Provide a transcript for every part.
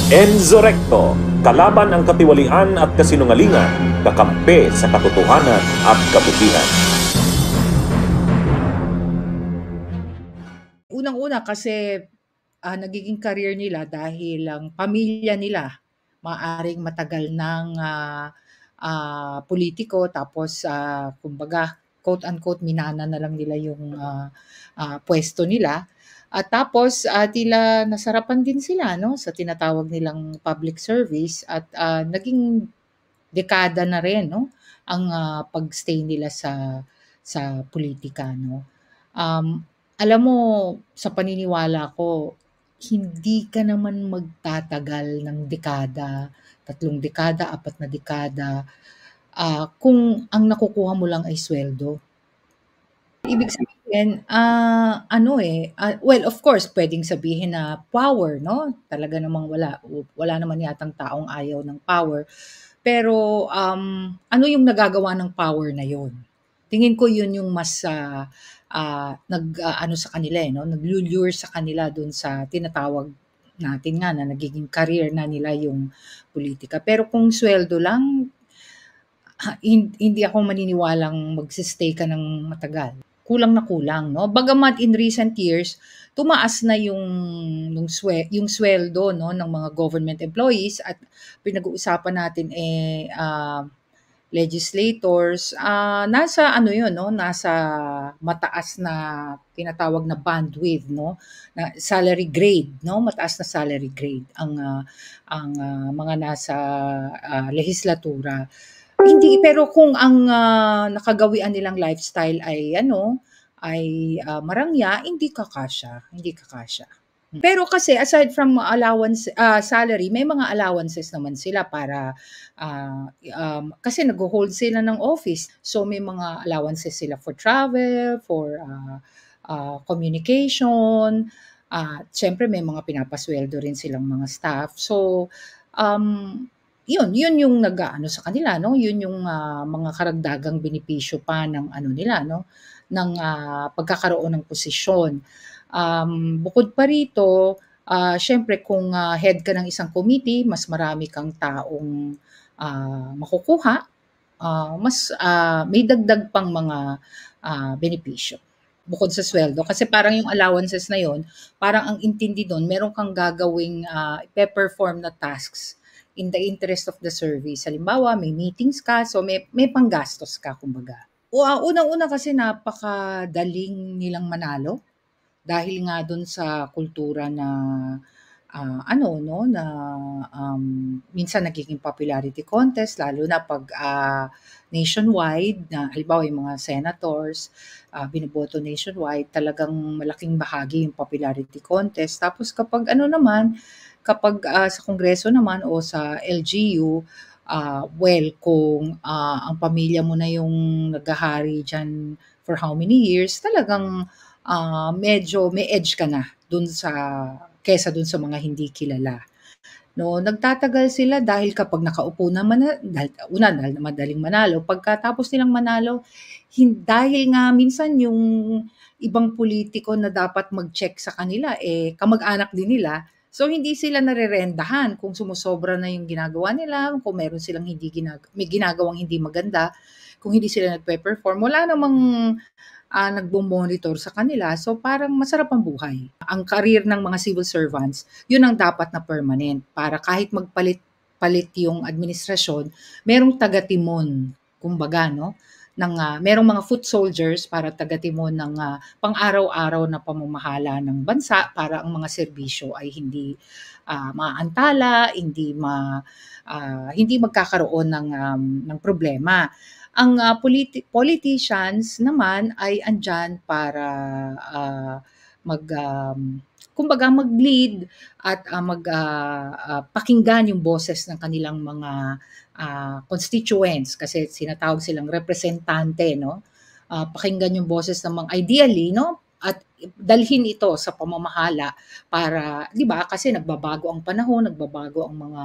Enzo Recto, kalaban ang katiwalian at kasinungalingan, kakampi sa katotohanan at kabutihan. Unang-una kasi, nagiging career nila dahil ang pamilya nila maaaring matagal ng, pulitiko tapos, kumbaga quote unquote minana na lang nila yung, puwesto nila at tapos, tila nasarapan din sila 'no, sa tinatawag nilang public service at, naging dekada na rin 'no, ang, pag-stay nila sa pulitika 'no. Um, Alam mo sa paniniwala ko, hindi ka naman magtatagal ng dekada, 3 dekada, 4 na dekada, kung ang nakukuha mo lang ay suweldo. Ibig sabihin, ano, well of course puwedeng sabihin na power 'no, talaga namang wala naman yatang taong ayaw ng power. Pero, ano yung nagagawa ng power na yun? Tingin ko yun yung mas, ano sa kanila, 'no, naglu-lure sa kanila dun sa tinatawag natin nga na nagiging career na nila yung pulitika. Pero kung suweldo lang, hindi ako maniniwalang magse-stay ka ng matagal. Kulang na kulang 'no, bagamat in recent years tumaas na yung suweldo 'no ng mga government employees at pinag-uusapan natin, legislators, nasa ano yun 'no, nasa mataas na tinatawag na bandwidth 'no, na salary grade 'no, mataas na salary grade ang mga nasa, lehislatura. Hindi, pero kung ang, nakagawian nilang lifestyle ay ano, marangya, hindi kakasya. Pero kasi aside from salary, may mga allowances naman sila para, kasi nagho-hold sila ng office. So, may mga allowances sila for travel, for, communication, siyempre may mga pinapasuweldo rin silang mga staff. So, yun yung nag-aano sa kanila 'no, yun yung, mga karagdagang benepisyo pa ng ano nila 'no, ng, pagkakaroon ng posisyon. Bukod pa rito, siyempre kung, head ka ng isang committee, mas marami kang taong, makukuha, may dagdag pang mga, benepisyo, bukod sa suweldo. Kasi parang yung allowances na yun, parang ang intindi dun meron kang gagawing, ipe-perform na tasks in the interest of the service. Halimbawa, may meetings ka, so may panggastos ka kumbaga. Unang-una kasi napakadaling nilang manalo. Dahil nga dun sa kultura na, ano 'no, na, minsan nagiging popularity contest lalo na 'pag, nationwide na halimbawa yung mga senators, binoboto nationwide, talagang malaking bahagi yung popularity contest. Tapos kapag ano naman, kapag, sa kongreso naman o sa LGU, well kung, ang pamilya mo na yung naghahari diyan for how many years, talagang medyo may edge ka na kaysa dun sa mga hindi kilala, 'no. Nagtatagal sila dahil kapag nakaupo naman na dahil madaling manalo, pagkatapos nilang manalo, dahil nga minsan yung ibang pulitiko na dapat mag-check sa kanila, kamag-anak din nila. So, hindi sila narerendahan kung sumosobra na yung ginagawa nila, kung meron silang may ginagawang hindi maganda, kung hindi sila nagpe-perform, wala namang nagmo-monitor sa kanila. So, parang masarap ang buhay. Ang career ng mga civil servants, yun ang dapat na permanent para kahit magpalit-palit yung administrasyon, merong taga-timon, kumbaga 'no, merong mga foot soldiers para taga-timon ng, pang-araw-araw na pamamahala ng bansa para ang mga serbisyo ay hindi, maaantala, hindi magkakaroon ng problema. Ang, politicians naman ay andiyan para, kumbaga mag-lead at, pakinggan yung boses ng kanilang mga, constituents kasi tinatawag silang representante 'no. Pakinggan yung boses ng mga ideally 'no, at dalhin ito sa pamamahala para 'di ba kasi nagbabago ang panahon, nagbabago ang mga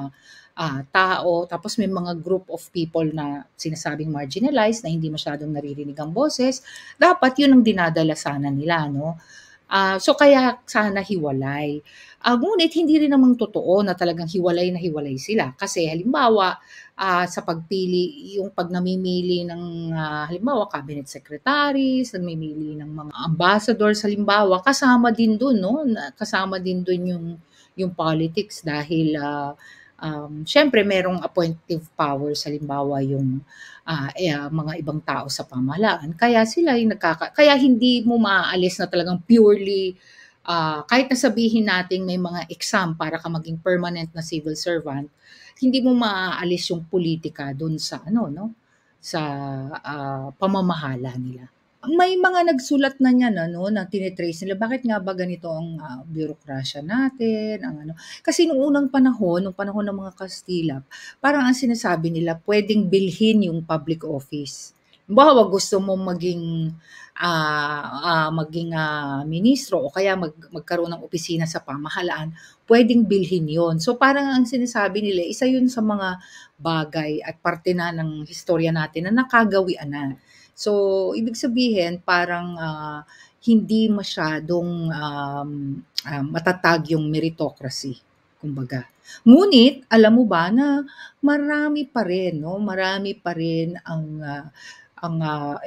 tao, tapos may mga group of people na sinasabing marginalized na hindi masyadong naririnig ang boses, dapat yun ang dinadala sana nila 'no. So kaya sana hiwalay. Ngunit hindi rin namang totoo na talagang hiwalay na hiwalay sila. Kasi halimbawa, sa pagpili, yung 'pag namimili ng, halimbawa cabinet secretaries, namimili ng mga ambassadors halimbawa, kasama din dun 'no, kasama din dun yung politics dahil, siyempre merong appointive powers halimbawa yung, mga ibang tao sa pamahalaan. Kaya sila yung kaya hindi mo maaalis na talagang purely, kahit na sabihin nating may mga exam para ka maging permanent na civil servant, hindi mo maaalis yung politika dun sa ano 'no, sa, pamamahala nila. May mga nagsulat na niyan ano, na tine-trace nila, bakit nga ba ganito ang, bureaukrasya natin, ang ano. Kasi nung unang panahon, nung panahon ng mga Kastila, parang ang sinasabi nila puwedeng bilhin yung public office. Halimbawa, gusto mong maging ministro o kaya magkaroon ng opisina sa pamahalaan, puwedeng bilhin yon. So, parang ang sinasabi nila, isa yun sa mga bagay at parte na ng historya natin na nakagawian na. So, ibig sabihin parang, hindi masyadong, matatag yung meritocracy, kumbaga. Ngunit alam mo ba na marami pa rin 'no, marami pa rin ang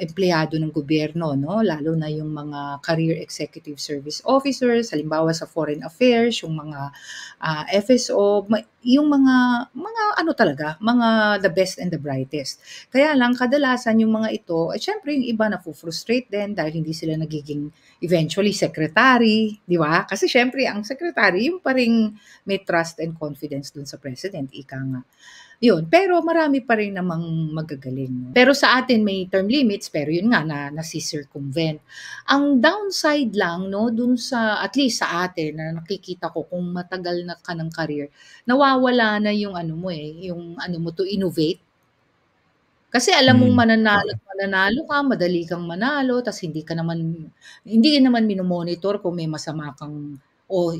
empleyado ng gobyerno 'no, lalo na yung mga career executive service officers, halimbawa sa foreign affairs, yung mga, FSO, yung mga ano talaga, mga the best and the brightest. Kaya lang kadalasan yung mga ito, siyempre yung iba nafu-frustrate din dahil hindi sila nagiging eventually secretary, 'di ba? Kasi siyempre ang secretary yung pa ring may trust and confidence dun sa president, ika nga. Yun, pero marami pa rin namang magagaling 'no. Pero sa atin may term limits, pero yun nga nasi-circumvent. Ang downside lang 'no, dun sa at least sa atin na nakikita ko kung matagal na ka ng career, nawawala na yung ano mo, yung ano mo to innovate. Kasi alam mong Hmm. mananalo at mananalo ka, madali kang manalo, ta's hindi naman mino-monitor kung may masama kang o,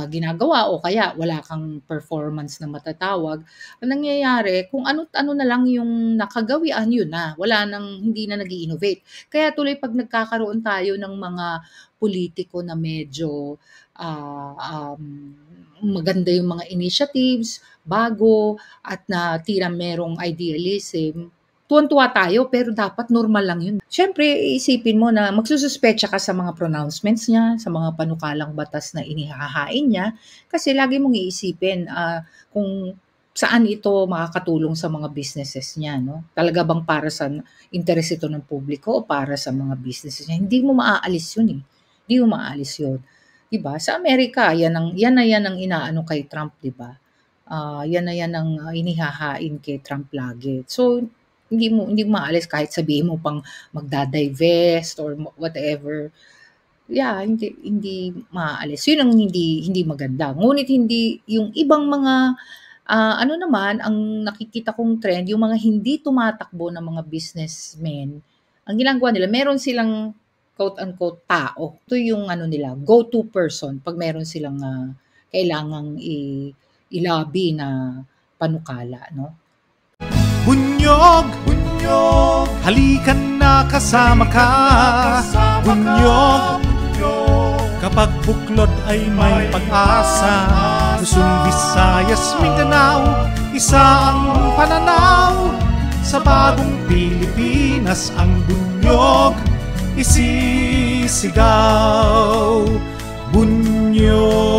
ginagawa o kaya wala kang performance na matatawag. Ang nangyayari kung ano't ano na lang yung nakagawian, yun na, hindi na nag-i-innovate. Kaya tuloy 'pag nagkakaroon tayo ng mga politiko na medyo, maganda yung mga initiatives, bago at na tila merong idealism, tuwang-tuwa tayo pero dapat normal lang yun. Siyempre iisipin mo na magsususpecha ka sa mga pronouncements niya, sa mga panukalang batas na inihahain niya, kasi lagi mong iisipin, kung saan ito makakatulong sa mga businesses niya 'no. Talaga bang para sa interes ito ng publiko o para sa mga businesses niya, hindi mo maaalis yun, Hindi mo maaalis yun, 'di ba? Sa Amerika yan ang inaano kay Trump, 'di ba? Yan ang, inihahain kay Trump lagi. So, hindi mo maalis kahit sabihin mo pang magda-divest or whatever. Yeah, hindi hindi maaalis. Yun ang hindi hindi maganda. Ngunit hindi yung ibang mga, ano naman ang nakikita kong trend, yung mga hindi tumatakbo na mga businessmen, ang ginagawa nila meron silang quote unquote tao. Ito yung ano nila, go-to person 'pag meron silang, kailangang i-lobby na panukala 'no. Bunyog, bunyog, halikan na kasama ka. Bunyog, kapag buklod ay may pag-asa. Luzon, Visayas, Mindanao, isa ang pananaw. Sa bagong Pilipinas ang bunyog isisigaw. Bunyog.